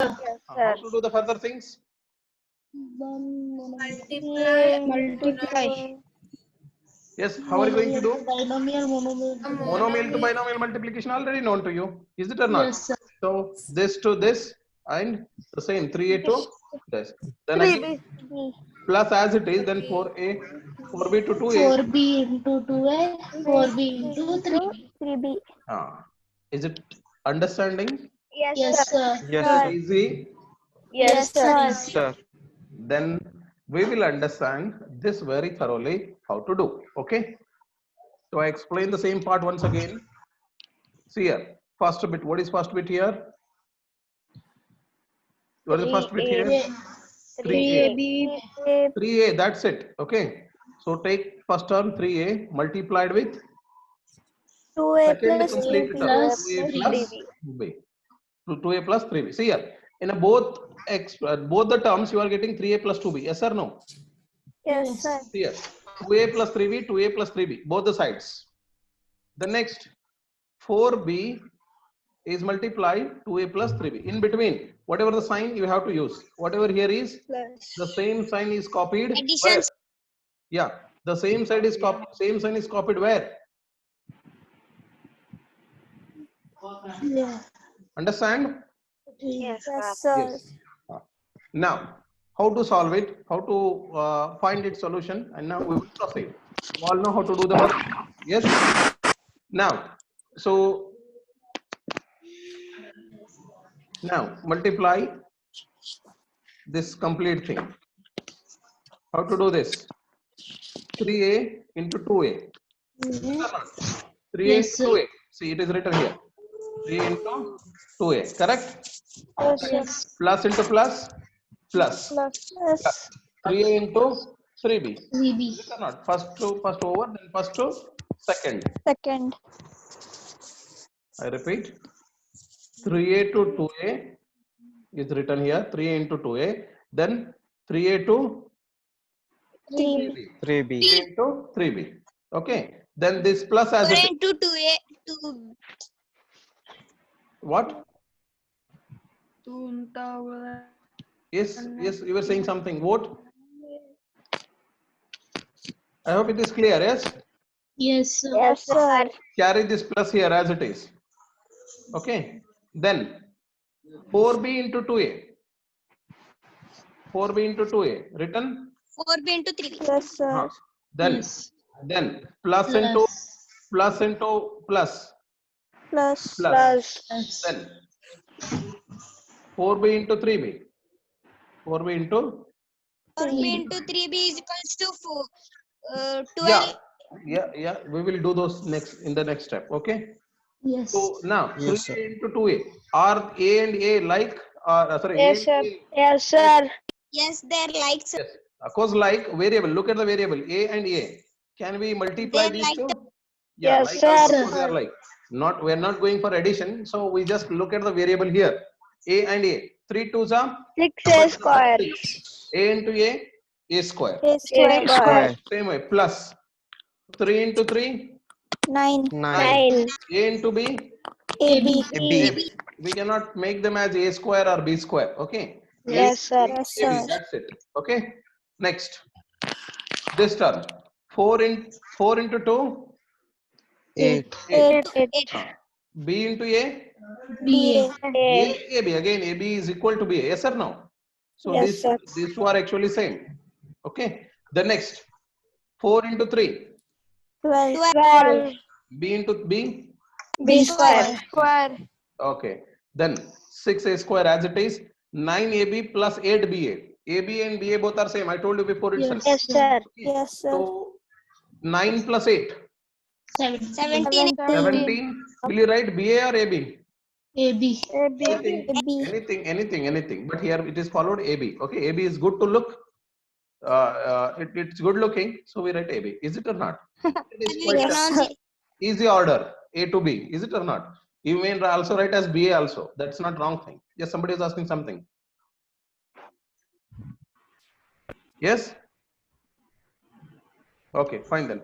How to do the further things? Multiply. Yes, how are you going to do? Binomial, Monomial to binomial multiplication already known to you. Is it or not? Yes, sir. So this to this and the same 3a to this. Then again plus as it is, then 4a, 4b to 2a. 4b into 2a, 4b into 3b. 3b. Is it understanding? Yes, sir. Yes, sir. Easy. Yes, sir. Yes, sir. Then we will understand this very thoroughly how to do. Okay. So I explain the same part once again. See here, first bit. What is first bit here? What is the first bit here? 3ab. 3a. That's it. Okay. So take first term 3a multiplied with 2a second plus complete 3b. term 2a plus b. 2a plus 3b. See here, in both the terms you are getting 3a plus 2b. Yes or no? Yes, sir. See here, 2a plus 3b, 2a plus 3b, both the sides. The next 4b is multiplied 2a plus 3b. In between, whatever the sign you have to use. Whatever here is, the same sign is copied. Where? Yeah, the same side is copied. Same sign is copied where? Yeah. Understand? Yes, sir. Yes. Now, how to solve it? How to find its solution? And now we will proceed. You all know how to do the work. Yes. Now, so now multiply this complete thing. How to do this? 3a into 2a. 3a Yes, into sir. 2a. See, it is written here. 3 into 2a. Correct? Yes. Plus into plus. Plus. Plus 3a into 3b. 3b. Is it or not? First over, then first to second. second. I repeat. 3a to 2a is written here. 3a into 2a. Then 3a to 3b. 3b. 3B. 3 into 3b. Okay. Then this plus as it is. into 2a to What? Yes, you were saying something. What? I hope it is clear. Yes. Yes, sir. Yes, sir. Carry this plus here as it is. Okay. Then 4b into 2a. 4b into 2a written. 4b into 3b. Yes, sir. Then Yes. then plus into plus into plus. Plus. Plus. Yes. Then 4b into 3b. 4b into 4b into 3b is equals to 12. yeah. We will do those in the next step. Okay. Yes. So now Yes, 3a sir. into 2a. Are a and a like? Sorry. Yes, A and sir. A. Yes, sir. Yes, they're like, sir. Yes. Of course, like variable. Look at the variable a and a. Can we multiply They're these like two? the- Yeah, Yes, like sir. also, of course they are like. We're not going for addition, so we just look at the variable here. A and a. 3 2s are 6a square. 6. A into a square. A square. Square. Same way. Plus 3 into 3, 9. 9. a into b. AB. B. We cannot make them as a square or b square. Okay. Yes, sir. A, Yes, AB, sir. that's it. Okay. Next. This term. 4 into 2. 8. 8. B into a. B. A. AB. Again, AB is equal to B. Yes or no? So Yes, sir. these two are actually same. Okay. The next. 4 into 3. 12. B into B. B square. Okay. Then 6a square as it is. 9ab plus 8ba. AB and BA both are same. I told you before itself. Yes, sir. Yes, sir. So 9 plus 8. 17. 17. Will you write BA or AB? AB. Anything. But here it is followed AB. Okay. AB is good to look. It's good looking. So we write AB. Is it or not? It is quite Yes, sir. easy order. A to B. Is it or not? You may also write as BA also. That's not wrong thing. Yes, somebody is asking something. Yes? Okay, fine then.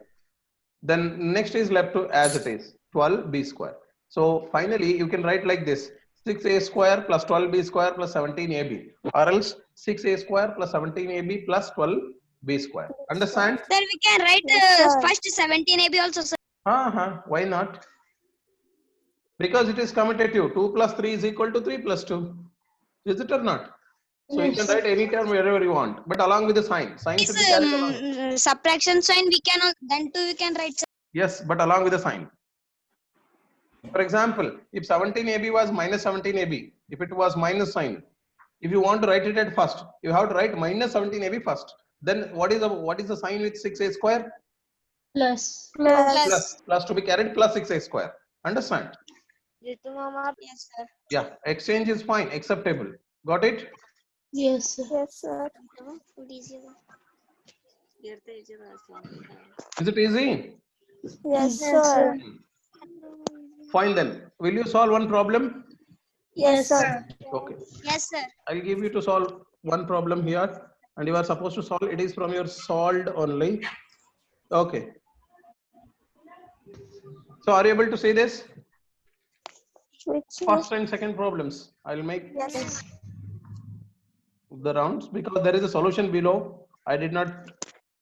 Then next is left to as it is 12b square. So finally you can write like this. 6a square plus 12b square plus 17ab, or else 6a square plus 17ab plus 12b square. Understand? Sir, we can write Yes, sir. first 17ab also, sir. Why not? Because it is commutative. 2 plus 3 is equal to 3 plus 2. Is it or not? So you can write any term wherever you want, but along with the sign. Sign should be carried along. Subtraction sign we can then too we can write, sir. Yes, but along with the sign. For example, if 17ab was minus 17ab, if it was minus sign, if you want to write it at first, you have to write minus 17ab first. Then what is the sign with 6a square? Plus. Plus to be carried plus 6a square. Understand? Yes, sir. Yeah, exchange is fine, acceptable. Got it? Yes, sir. Yes, sir. Is it easy? Yes, Yes, sir. Fine then. Will you solve one problem? Yes, sir. Okay. Yes, sir. I'll give you to solve one problem here, and you are supposed to solve it is from your solved only. Okay. So are you able to see this? Which First and second problems. I'll make yes. the rounds because there is a solution below. I did not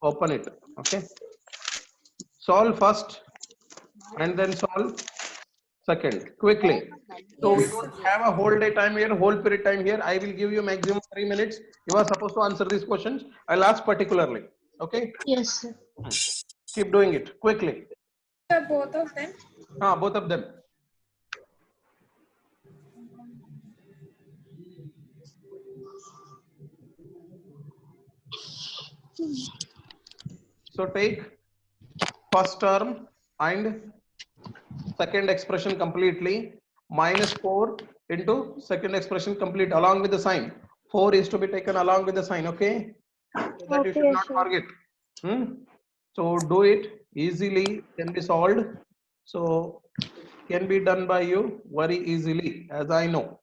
open it. Okay. Solve first and then solve second quickly. So we don't have a whole day time here, whole period time here. I will give you maximum 3 minutes. You are supposed to answer these questions. I'll ask particularly. Okay. Yes, sir. Keep doing it quickly. Both of them. Both of them. So take first term and second expression completely, minus 4 into second expression complete along with the sign. 4 is to be taken along with the sign, okay? So that you should Okay, not sir. forget. So do it easily, can be solved. So can be done by you very easily, as I know.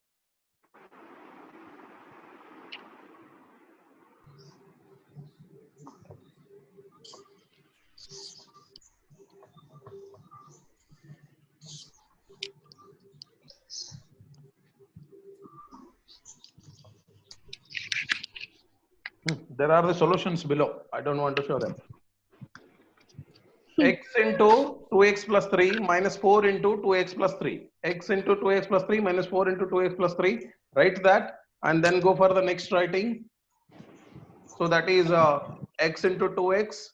There are the solutions below. I don't want to show them. X into 2x plus 3 minus 4 into 2x plus 3. X into 2x plus 3 minus 4 into 2x plus 3. Write that and then go for the next writing. So that is x into 2x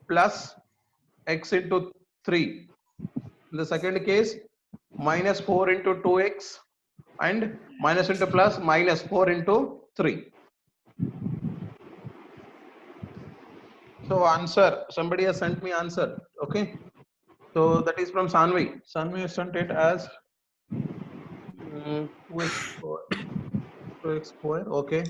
plus x into 3. In the second case, minus 4 into 2x and minus into plus minus 4 into 3. So answer, somebody has sent me answer. Okay. So that is from Sanvi. Sanvi has sent it as 2x square. Okay.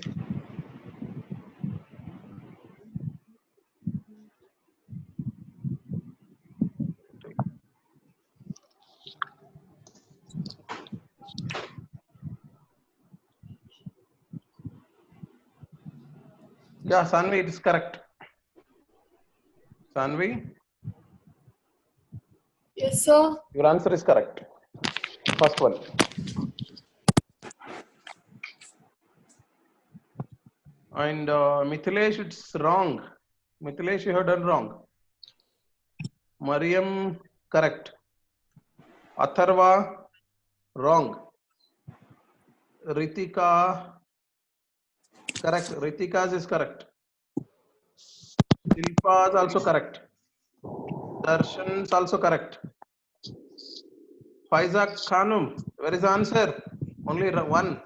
Yeah, Sanvi, it is correct. Sanvi, Yes, sir. your answer is correct. First one. And Mithilesh, it's wrong. Mithilesh, you have done wrong. Mariam, correct. Atharva, wrong. Ritika, correct. Ritika's is correct. Shilpa is also correct. Darshan is also correct. Faiza Khanum, where is the answer? Only one.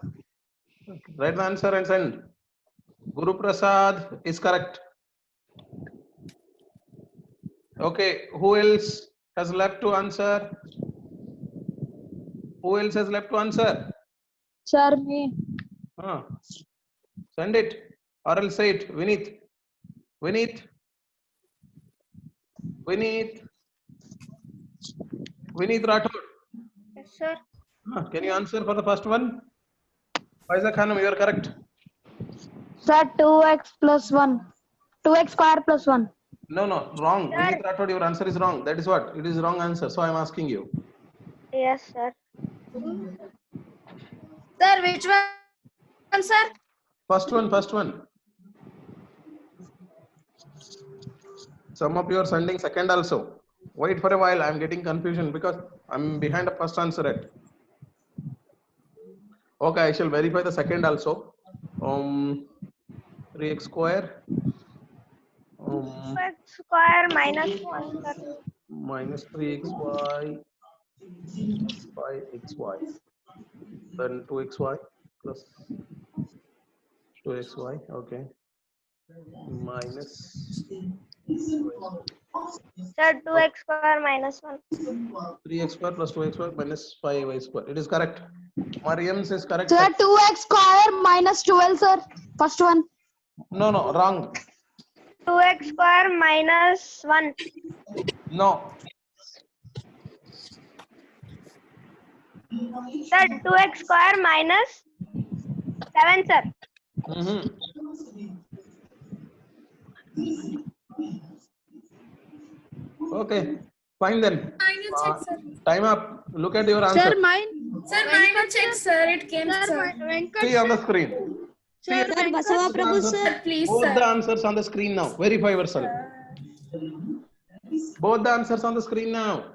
Write the answer and send. Guru Prasad is correct. Okay, who else has left to answer? Who else has left to answer? Sir, me. Send it or else say it. Vineet. Vineet. Vineet. Vineet Rathod. Yes, sir. Can you answer for the first one? Faiza Khanum, you are correct. Sir, 2x plus 1. 2x square plus 1. No, wrong. Vineet Rathod, your answer is wrong. That is what? It is wrong answer. So I am asking you. Yes, sir. Sir, which one, sir? First one. Some of you are sending second also. Wait for a while. I'm getting confusion because I'm behind the first answer at. Okay, I shall verify the second also. 3x square. X square minus 1, sir. Minus 3xy plus 5xy. Then 2xy plus 2xy. Okay. Minus Sir, 2x square minus 1. 3x square plus 2xy minus 5y square. It is correct. Mariam says correct. Sir, 2x square minus 12, sir. First one. No, wrong. 2x square minus 1. No. Sir, 2x square minus 7, sir. Okay, fine then. Mine will check, sir. Time up. Look at your answer. Sir, mine will check, sir. It came, sir. See on the screen. Sir, Basava Prabhu sir. Please, Both the sir. answers on the screen now. Verify yourself. Both the answers on the screen now.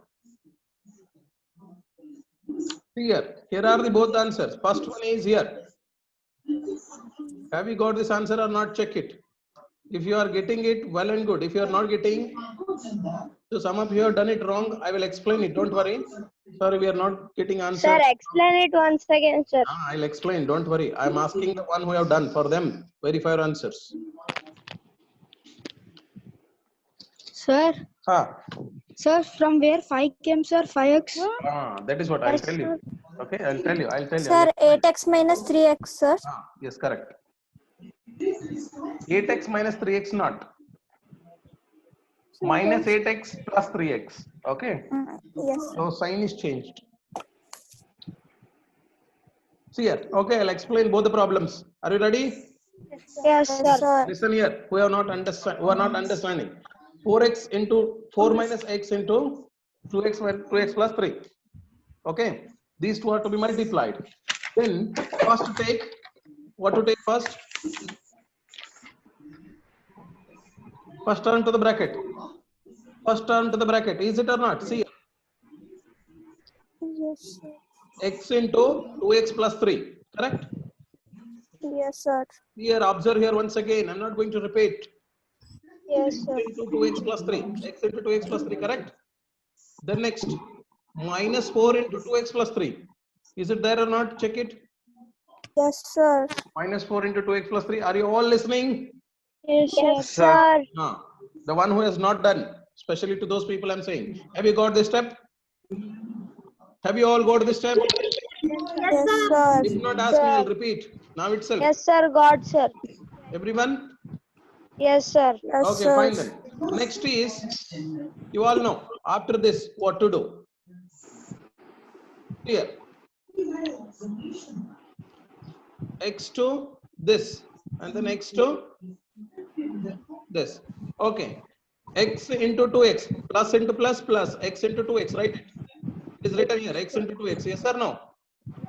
Here are the both answers. First one is here. Have you got this answer or not? Check it. If you are getting it, well and good. If you are not getting, so some of you have done it wrong. I will explain it. Don't worry. Sorry, we are not getting answer. Sir, explain it once again, sir. I'll explain. Don't worry. I'm asking the one who have done for them. Verify your answers. Sir, Sir, from where 5 came, sir? 5x? that is what I'll tell you. Okay, I'll tell you. Sir, 8x minus 3x, sir. Yes, correct. 8x minus 3x not. Minus 8x plus 3x. Okay. Yes. So sign is changed. See here. Okay, I'll explain both the problems. Are you ready? Yes, sir. Listen here. Who are not understanding. 4x into 4 minus x into 2x plus 3. Okay. These two are to be multiplied. Then first to take what to take first? First term to the bracket. First term to the bracket. Is it or not? See. Yes, sir. X into 2x plus 3. Correct? Yes, sir. Here, observe here once again. I'm not going to repeat. Yes, X sir. into 2x plus 3. X into 2x plus 3. Correct? Then next. Minus 4 into 2x plus 3. Is it there or not? Check it. Yes, sir. Minus 4 into 2x plus 3. Are you all listening? Yes, sir. The one who has not done, especially to those people I'm saying. Have you got this step? Have you all got this step? Yes, sir. If not, ask me, I'll repeat. Now itself. Yes, sir. God, sir. Everyone? Yes, sir. Yes, Okay, sir. fine then. Next is, you all know, after this, what to do. Here. X to this, and then x to this. Okay. X into 2x, plus into plus, plus, x into 2x, right? It is written here, x into 2x, yes or no?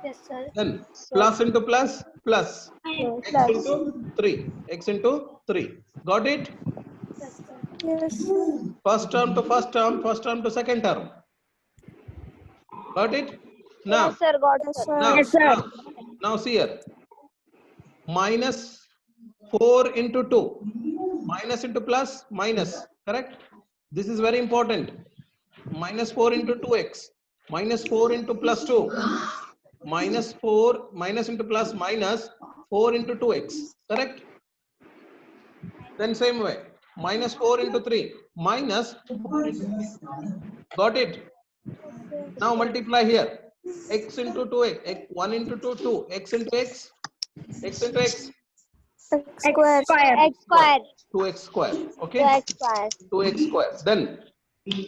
Yes, sir. Then plus into plus, plus, x into 3, x into 3. Got it? Yes. First term to first term to second term. Got it? Now, Yes, sir. God, sir. now see here. Minus 4 into 2. Minus into plus, minus. Correct? This is very important. Minus 4 into 2x. Minus 4 into plus 2. Minus 4, minus into plus, minus 4 into 2x. Correct? Then same way. Minus 4 into 3. Minus 4 into 3. Got it? Now multiply here. X into 2x. 1 into 2, 2. X into x. X into x. X square. X square. 2x square. Okay? 2x square. 2x square. Then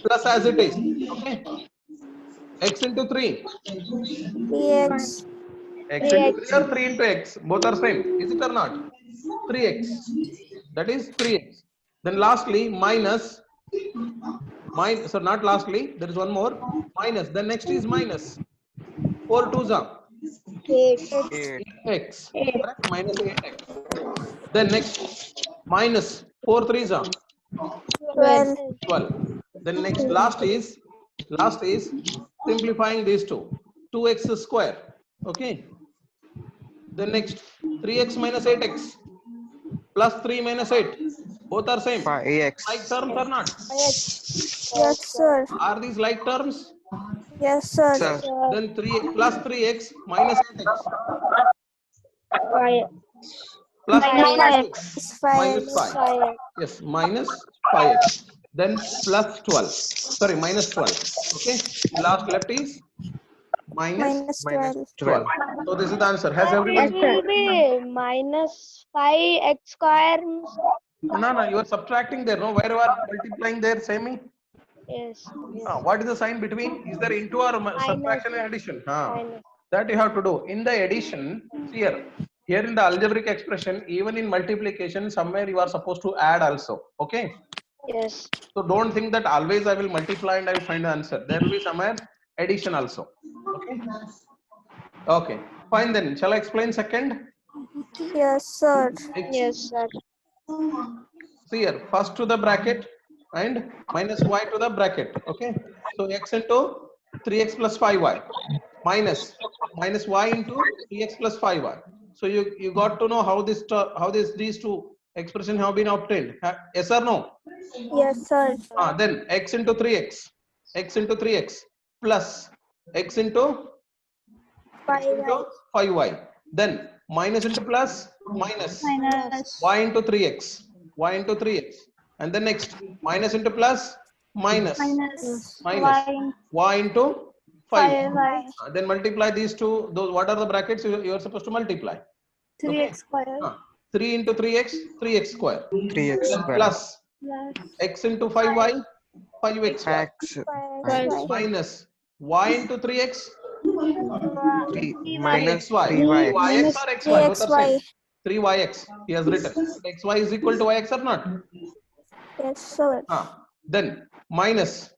plus as it is. Okay? X into 3. 3x. X into 3 or 3 into x. Both are same. Is it or not? 3x. That is 3x. Then lastly, minus. So not lastly, there is one more. Minus. Then next is minus. 4 twos are 8. 8x. Correct? Minus 8x. Then next, minus 4 threes are 12. 12. Then next, last is simplifying these two. 2x square. Okay. Then next, 3x minus 8x plus 3 minus 8. Both are same. 5x. Like terms or not? Yes, sir. Are these like terms? Yes, sir. Sir. Then 3 plus 3x minus 8x plus 5x. minus 5. Yes, minus 5x. Then plus 12. Sorry, minus 12. Okay. Last left is minus Minus Minus 12. 12. So this is the answer. Has It everyone? will be minus 5x square. No, you are subtracting there. No, where you are multiplying there, same. Yes. What is the sign between? Is there into or subtraction and addition? Minus. That you have to do. In the addition, here in the algebraic expression, even in multiplication, somewhere you are supposed to add also. Okay. Yes. So don't think that always I will multiply and I will find the answer. There will be somewhere addition also. Okay. Okay. Fine then. Shall I explain second? Yes, sir. Yes, sir. See here, first to the bracket and minus y to the bracket. Okay. So x into 3x plus 5y minus y into 3x plus 5y. So you got to know how these two expressions have been obtained. Yes or no? Yes, sir. Then x into 3x plus x into 5y. Then minus into plus minus y into 3x, and then next minus into plus minus y into 5. Then multiply these two. Those what are the brackets you are supposed to multiply? 3x square. 3 into 3x, 3x square. 3x square. Plus x into 5y, 5x square. X. Minus y into 3x, 3 minus 3xy. 3y. Yx or xy? Both are same. 3xy. 3yx. He has written. Xy is equal to yx or not? Yes, sir. Then minus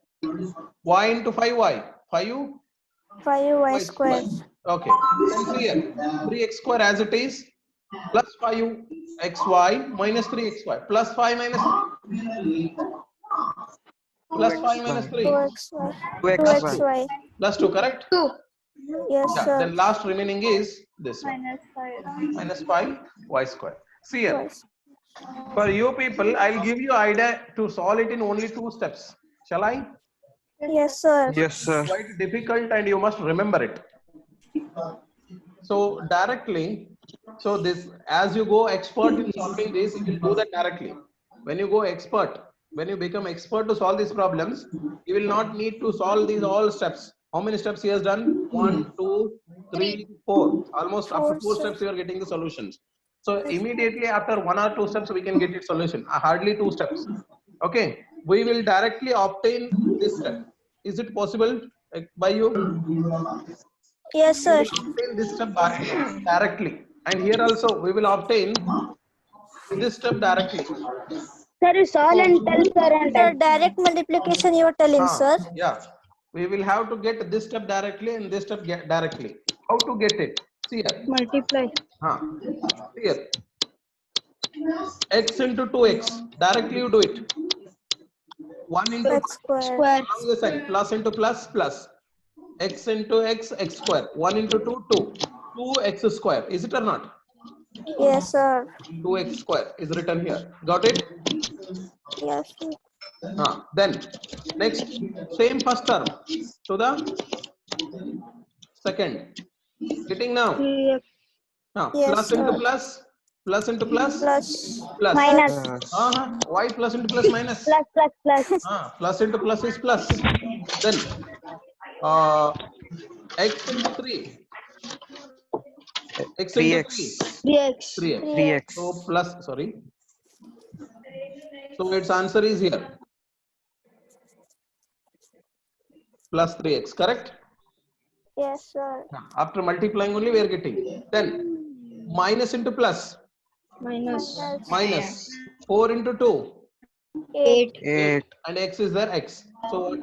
y into 5y. 5y square. Okay. Then see here. 3x square as it is plus 5xy minus 3xy plus 5 minus 3. Plus 5 minus 3 2xy. 2xy. 2xy. plus 2, correct? Yes, Yeah. sir. Then last remaining is this one. Minus 5y square. See here. For you people, I'll give you idea to solve it in only 2 steps. Shall I? Yes, sir. Yes, sir. Quite difficult and you must remember it. So directly, so this as you go expert in solving this, you will do that directly. When you go expert, when you become expert to solve these problems, you will not need to solve these all steps. How many steps he has done? 1, 2, 3, 4. Almost after 4 steps you are getting the solutions. So immediately after 1 or 2 steps we can get its solution. Hardly 2 steps. Okay. We will directly obtain this step. Is it possible by you? Yes, sir. We will obtain this step directly. And here also we will obtain this step directly. Sir, you solve and tell, sir. Sir, direct multiplication you are telling, sir. Yeah. We will have to get this step directly and this step directly. How to get it? See here. Multiply. Here. X into 2x. Directly you do it. 1 into X square. along the side. Plus into plus plus. X into x, x square. 1 into 2, 2. 2x square. Is it or not? Yes, sir. 2x square is written here. Got it? Yes, sir. Then next, same first term to the second. Getting now? Yes, Plus into sir. plus into plus Plus. Minus. Why plus into plus minus? Plus. Plus into plus is plus. Then x into 3. X into 3x. 3x. 3x. So plus, sorry. So its answer is here. Plus 3x, correct? Yes, sir. After multiplying only we are getting. Then minus into plus. Minus 4 into 2. 8. 8. And x is there, x. So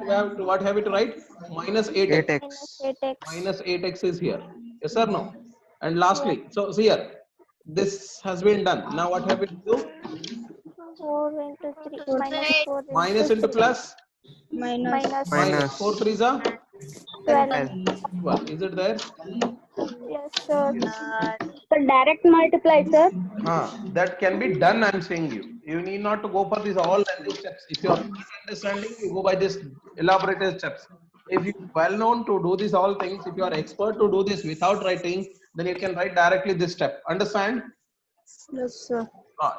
what have we to write? Minus 8x. 8x. 8x. Minus 8x is here. Yes or no? And lastly, so see here, this has been done. Now what have we to do? 4 into 3 minus 4 into Minus into 3 plus. minus Minus Minus 4 3s are 12. 12. Is it there? Yes, sir. So direct multiply, sir. That can be done, I'm saying you. You need not to go for these all lengthy steps. If you are not understanding, you go by this elaborated steps. If you well known to do these all things, if you are expert to do this without writing, then you can write directly this step. Understand? Yes, sir.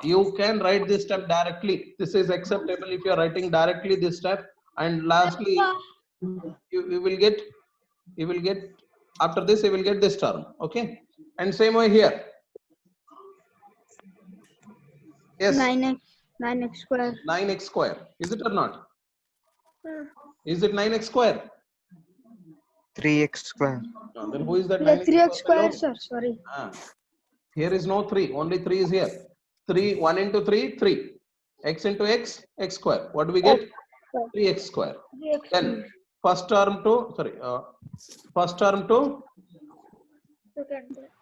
You can write this step directly. This is acceptable if you are writing directly this step. And lastly, you will get after this you will get this term. Okay, and same way here. Yes, 9x square. 9x square. Is it or not? Is it 9x square? 3x square. Then who is that? Yeah, 3x square, below? sir. Sorry. Here is no 3. Only 3 is here. 3. 1 into 3, 3. X into x, x square. What do we get? 3x square. Then first term to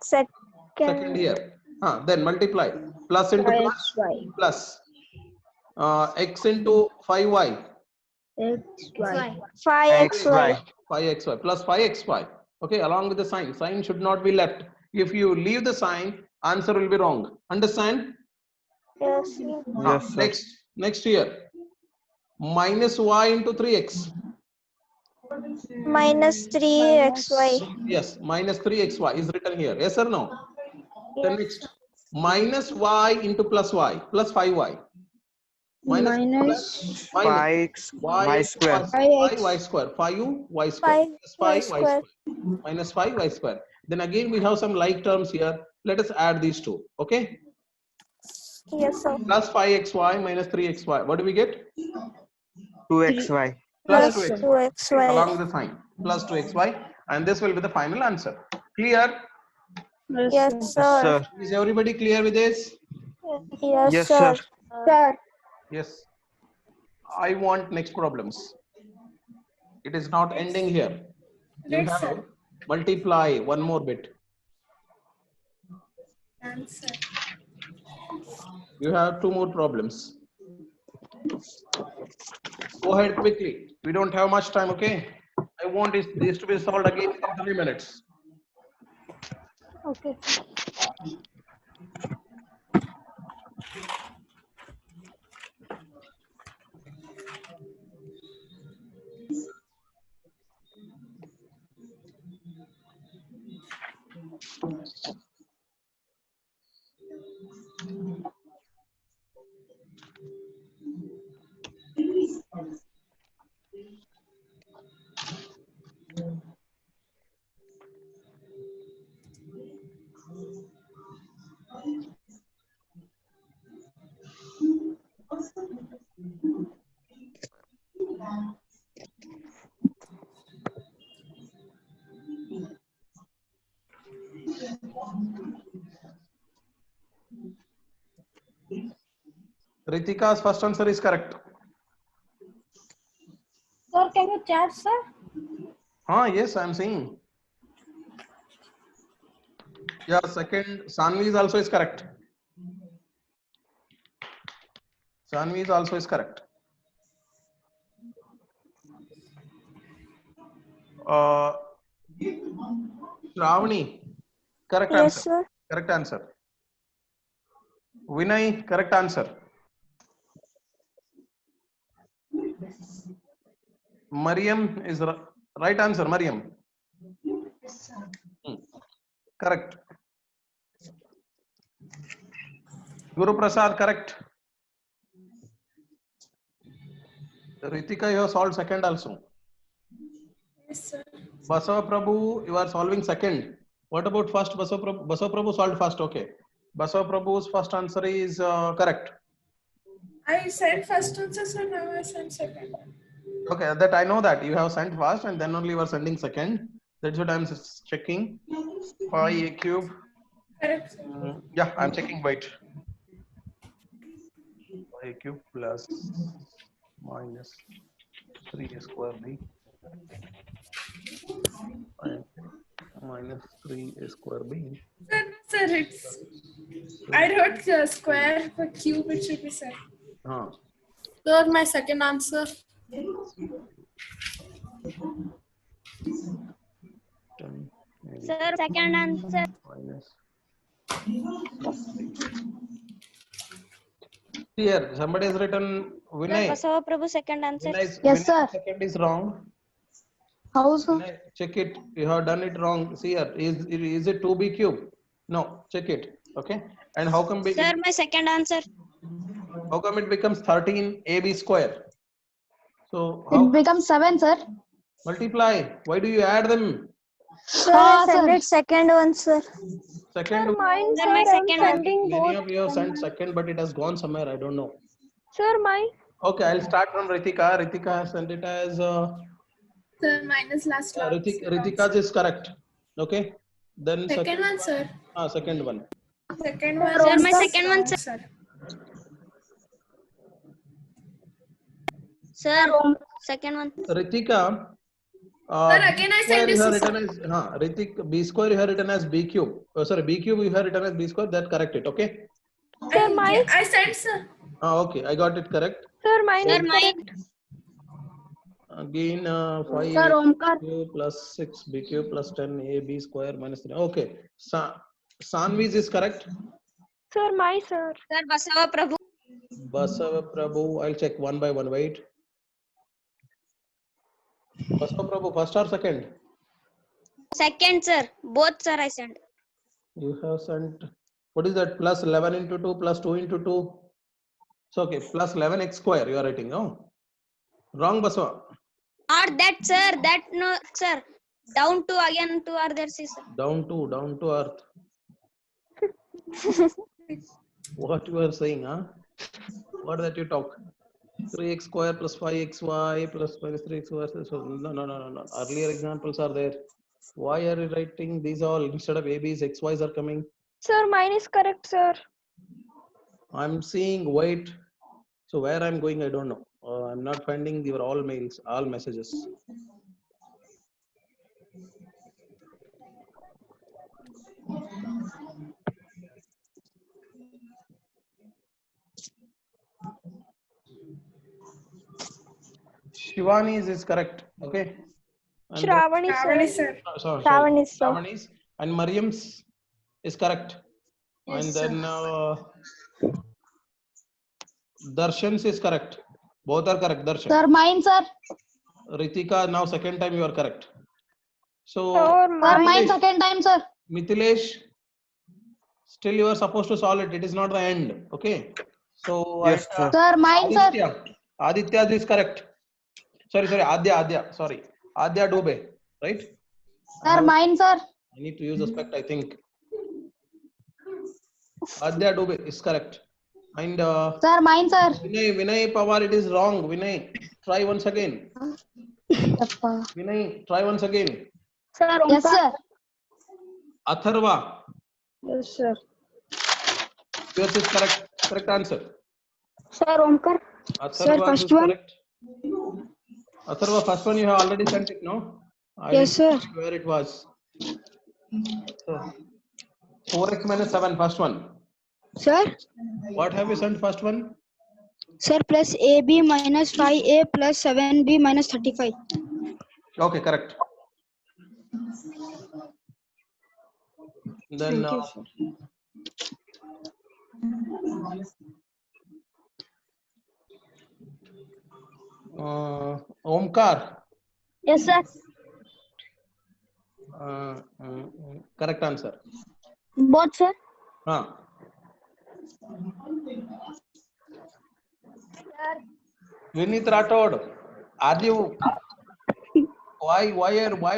second here. Then multiply. Plus into plus. Plus. X into 5y. xy. 5xy. 5xy plus 5xy. Okay, along with the sign. Sign should not be left. If you leave the sign, answer will be wrong. Understand? Yes. Yes, sir. Next here. Minus y into 3x. Minus 3xy. Yes, minus 3xy is written here. Yes or no? Then Yes. next. Minus y into plus y. Plus 5y. Minus 5x y square. 5y square. 5y square. 5y 5y square. minus 5y square. Then again we have some like terms here. Let us add these two. Okay. Yes, sir. Plus 5xy minus 3xy. What do we get? 2xy. Plus Plus 2xy. 2xy. Along with the sign. Plus 2xy. And this will be the final answer. Clear? Yes, sir. Sir. Is everybody clear with this? Yes, Yes, sir. sir. Sir. Yes. I want next problems. It is not ending here. You Yes, have sir. to multiply one more bit. Answer. You have 2 more problems. Go ahead quickly. We don't have much time, okay? I want this to be solved again in 3 minutes. Okay. Ritika's first answer is correct. Sir, can you chat, sir? Yes, I'm seeing. Yeah, second, Sanvi's also is correct. Sanvi's also is correct. Shravani, correct Yes, answer. sir. Correct answer. Vinay, correct answer. Mariam is right answer. Mariam. Correct. Guru Prasad, correct. Ritika, you have solved second also. Yes, sir. Basava Prabhu, you are solving second. What about first? Basava Prabhu solved first. Okay. Basava Prabhu's first answer is correct. I said first answer, sir. Now I sent second. Okay, that I know that you have sent first and then only you are sending second. That's what I'm checking. Pi a cube. Correct, sir. Yeah, I'm checking. Wait. a cube plus minus 3a square b and minus 3a square b. Sir, it's. I wrote square for cube. It should be sir. Sir, my second answer. 10 maybe Sir, second answer. minus. Here, somebody has written Sir, Vinay. Basava Prabhu, second answer. Vinay's, Yes, Vinay's sir. second is wrong. How, sir? Vinay, check it. You have done it wrong. See here. Is it 2b cube? No. Check it. Okay. And how come Sir, my second answer. how come it becomes 13ab square? So how It becomes 7, sir. multiply? Why do you add them? Sir, I sent it second one, sir. Second. Mine, Sir, my second one. Many of you have sent second, but it has gone somewhere. I don't know. Sir, mine. Okay, I'll start from Ritika. Ritika has sent it as Sir, minus last one. Ritika's is correct. Okay. Then Second one, sir. Second one. Second one. Sir, my second one, sir. Sir, second one. Ritika. Sir, again I said B square this you have is- written as Ritik, B square you have written as B cube. Sorry, B cube you have written as B square. That correct it. Okay. Sir, I said sir. Okay, I got it correct. Sir, mine. Sir, mine. Again, 5 Sir, Omkar. cube plus 6 b cube plus 10 a b square minus 3. Okay. Sanvi's is correct. Sir, my sir. Sir, Basava Prabhu. Basava Prabhu, I'll check one by one. Wait. Basava Prabhu, first or second? Second, sir. Both, sir, I sent. You have sent. What is that? Plus 11 into 2 plus 2 into 2. So okay, plus 11x square. You are writing. No. Wrong, Basava. Not that, sir. That no, sir. Down to again to are there, sir. Down to earth. What you are saying, huh? What that you talk? 3x square plus 5xy plus minus 3xy. So no. Earlier examples are there. Why are you writing these all instead of ab's xy's are coming? Sir, mine is correct, sir. I'm seeing wait. So where I'm going, I don't know. I'm not finding your all mails, all messages. Shivani's is correct. Okay. And Shravani, Shravani, sir. sir. sorry. Shravani, sir. Shravani's and Mariam's is correct. Yes, And sir. then Darshan's is correct. Both are correct. Darshan. Sir, mine, sir. Ritika, now second time you are correct. So Sir, Sir, mine. mine second time, sir. Mithilesh, still you are supposed to solve it. It is not the end. Okay. So Yes, sir. Sir, mine, sir. Aditya is correct. Sorry. Adya. Sorry. Adya Dubey. Right? Sir, mine, sir. I need to use a spect, I think. Adya Dubey is correct. And Sir, mine, sir. Vinay Pawar, it is wrong. Vinay, try once again. Vinay, try once again. Sir, Yes, sir. Atharva, Yes, sir. yours is correct. Correct answer. Sir, Omkar. Atharva first is one. correct. Atharva, first one you have already sent it, no? Yes, sir. Where it was. So, 4x minus 7, first one. Sir, What have you sent first one? sir, plus AB minus 5A plus 7B minus 35. Okay, correct. Then Omkar. Yes, sir. Correct answer. Both, sir. Vinith Rathod, are you? Why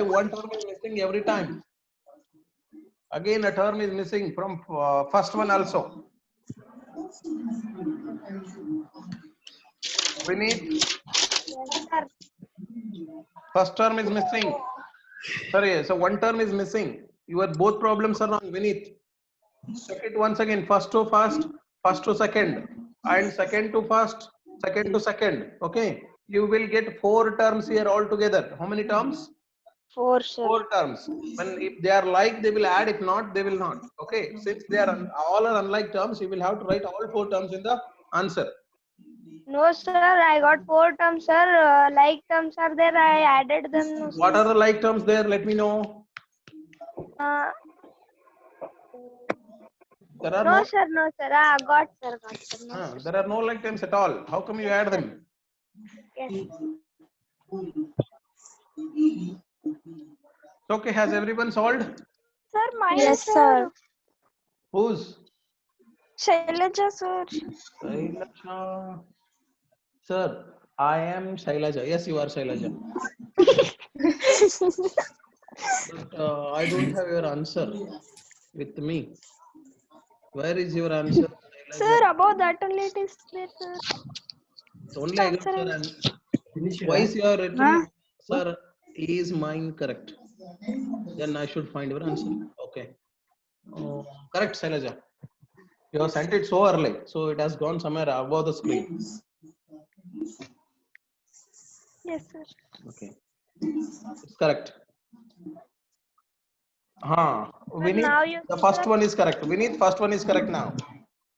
one term is missing every time? Again, a term is missing from first one also. Vinith, first term is missing. Sorry, so one term is missing. Your both problems are wrong, Vinith. Check it once again. First to first, first to second. and second to first, second to second. Okay, you will get 4 terms here altogether. How many terms? 4, sir. 4 terms. When if they are like, they will add. If not, they will not. Okay, since they are all are unlike terms, you will have to write all 4 terms in the answer. No, sir. I got 4 terms, sir. Like terms are there. I added them. No, What sir. are the like terms there? Let me know. There are No, sir. No, sir. Got, sir. Got, sir. No, sir. there are no like terms at all. How come you add them? Yes. Okay, has everyone solved? Sir, mine. Yes, sir. Whose? Shailaja, sir. Shailaja. Sir, I am Shailaja. Yes, you are Shailaja. But I don't have your answer with me. Where is your answer, Shailaja? Sir, about that only it is there, sir. Only I got your answer. Twice you are written, sir, is mine correct? Then I should find your answer. Okay. Correct, Shailaja. You have sent it so early, so it has gone somewhere above the screen. Yes, sir. Okay. It's correct. Vinith, now you the see, first sir. one is correct. Vinith, first one is correct now.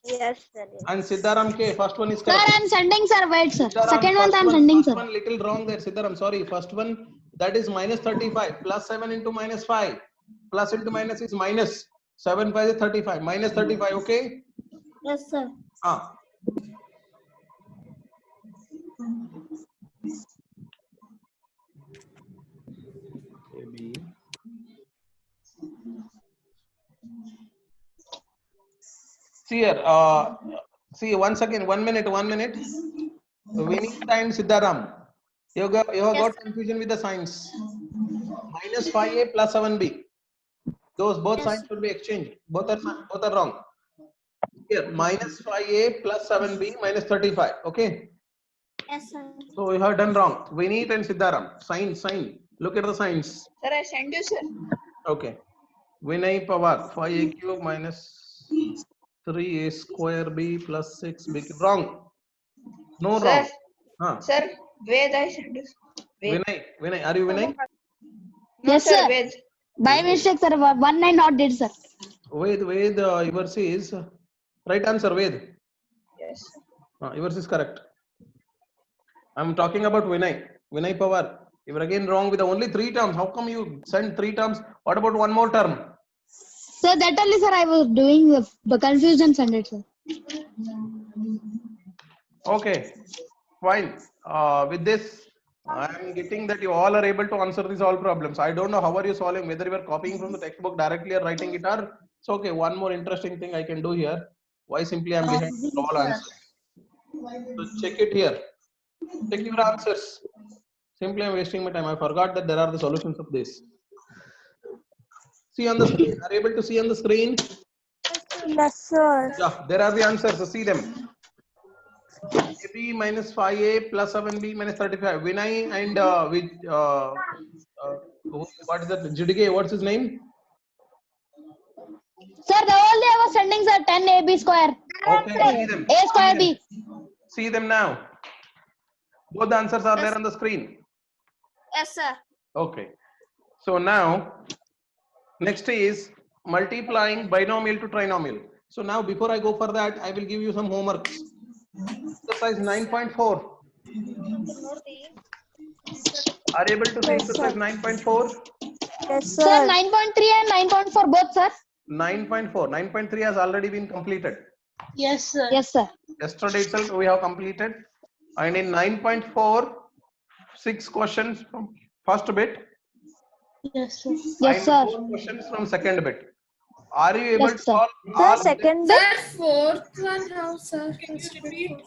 Yes, sir. Yes. And Siddharam K, first one is Sir, correct. I'm sending, sir. Wait, sir. Siddharam, Second one, first I'm sending, first sir. one little wrong there, Siddharam. Sorry, first one that is minus 35 plus 7 into minus 5 plus into minus is minus 7 5 is 35 minus 35. Okay. Yes, sir. See here. See once again. 1 minute. 1 minute. Vinith and Siddharam. You got confusion with the signs. Minus 5a plus 7b. Those both signs should be exchanged. Both are wrong. Here minus 5a plus 7b minus 35. Okay. Yes, sir. So you have done wrong. Vinith and Siddharam. Sign. Look at the signs. Sir, I sent you, sir. Okay. Vinay Pawar 5a cube minus 3a square b plus 6b. Wrong. No Sir. wrong. Sir, Ved, I sent you. Vinay, are you Vinay? No, Yes, sir. sir. Ved. By mistake, sir. One I not did, sir. Ved, yours is right answer. Ved. Yes. Yours is correct. I'm talking about Vinay Pawar. You were again wrong with only 3 terms. How come you sent 3 terms? What about one more term? Sir, that only, sir, I was doing the confusion send it, sir. Okay, fine. With this, I am getting that you all are able to answer these all problems. I don't know how are you solving, whether you are copying from the textbook directly or writing it, or it's okay. One more interesting thing I can do here. Why simply I am behind all answers. So check it here. Check your answers. Simply I am wasting my time. I forgot that there are the solutions of this. See on the screen. Are you able to see on the screen? Yes, sir. Yeah, there are the answers. So see them. AB minus 5A plus 7B minus 35. Vinay and what is that? Jidige, what's his name? Sir, the only I was sending, sir, 10 AB square. Okay, see them. A square B. See them now. Both the answers are there on the screen. Yes, sir. Okay. So now, next is multiplying binomial to trinomial. So now, before I go for that, I will give you some homework. Exercise 9.4. Are you able to see exercise 9.4? Yes, Sir, sir. 9.3 and 9.4 both, sir. 9.4. 9.3 has already been completed. Yes, sir. Yes, sir. Yesterday itself we have completed. And in 9.4, 6 questions from first bit. Yes, sir. Yes, and sir. 4 questions from second bit. Are you able Yes, to sir. solve Sir, all of them? second bit. Sir, fourth one, how, sir? First repeat.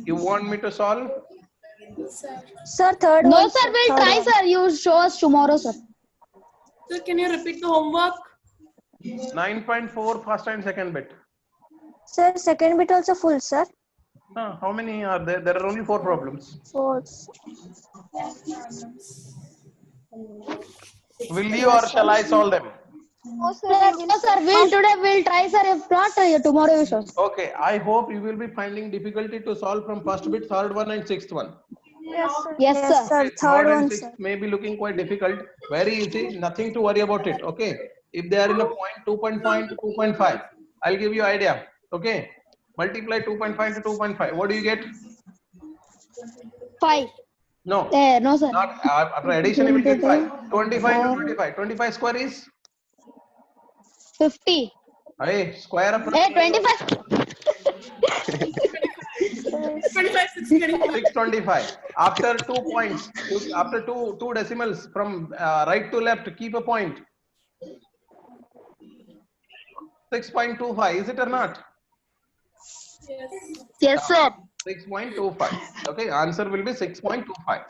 You want me to solve? Sir. Sir, third No, one. sir, we'll Third try, one. sir. You show us tomorrow, sir. Sir, can you repeat the homework? 9.4 first and second bit. Sir, second bit also full, sir. How many are there? There are only 4 problems. Fourth. Will you or shall I solve them? No, sir. We'll try, sir. If not, tomorrow we shall. Okay, I hope you will be finding difficulty to solve from first bit, third one and sixth one. Yes, sir. Yes, sir. Okay, third and sixth may be looking quite difficult. Very easy, nothing to worry about it. Okay, if they are in a point 2.5 to 2.5, I'll give you idea. Okay, multiply 2.5 to 2.5. What do you get? 5. No, No, sir. not after addition. You will get 5. 25 to 25. 25 square is 50. hey square up. 25. 25, 625. 625. After 2 points, after two decimals from right to left, keep a point. 6.25. Is it or not? Yes, sir. 6.25. Okay, answer will be 6.25.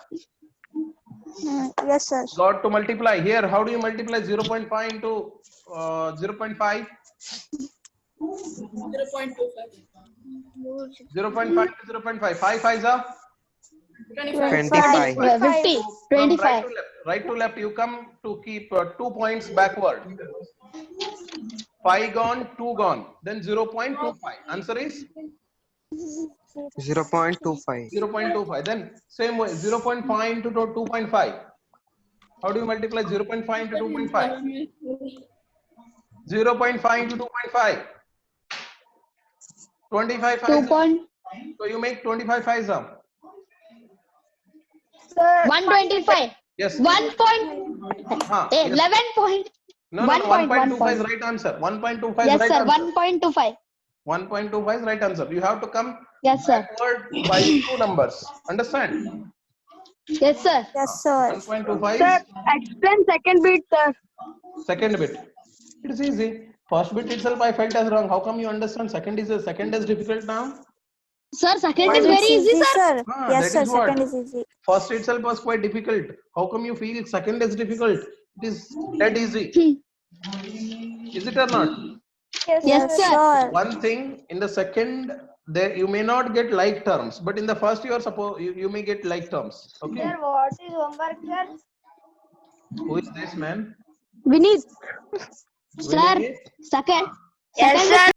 Yes, sir. Got to multiply here. How do you multiply 0.5 into 0.5? 0.25. 0.5 to 0.5. 5 5s are 25. 25. 50. from 25. right to left. You come to keep 2 points backward. 5 gone, 2 gone. Then 0.25. Answer is 0.25. 0.25. Then same way 0.5 into 2.5. How do you multiply 0.5 into 2.5? 0.5 into 2.5. 25 2 fives. point. So you make 25 fives up. Sir, 125. Yes. 1 point. Yes. 11 point. No, 1.25 is right answer. 1.25 is Yes, right sir. answer. 1.25. 1.25 is right answer. You have to come Yes, sir. backward by 2 numbers. Understand? Yes, sir. yes, sir. 1.25 Sir, is explain second bit, sir. second bit. It is easy. First bit itself I felt as wrong. How come you understand second is difficult now? Sir, second is very easy, sir. Yes, that sir. is what. Second is easy. First itself was quite difficult. How come you feel second is difficult? It is that easy. Is it or not? Yes, sir. One thing in the second, there you may not get like terms, but in the first you are you may get like terms. Okay. Sir, what is homework, sir? Who is this man? Vinith. Winning Sir, it? second. Yes, Second sir.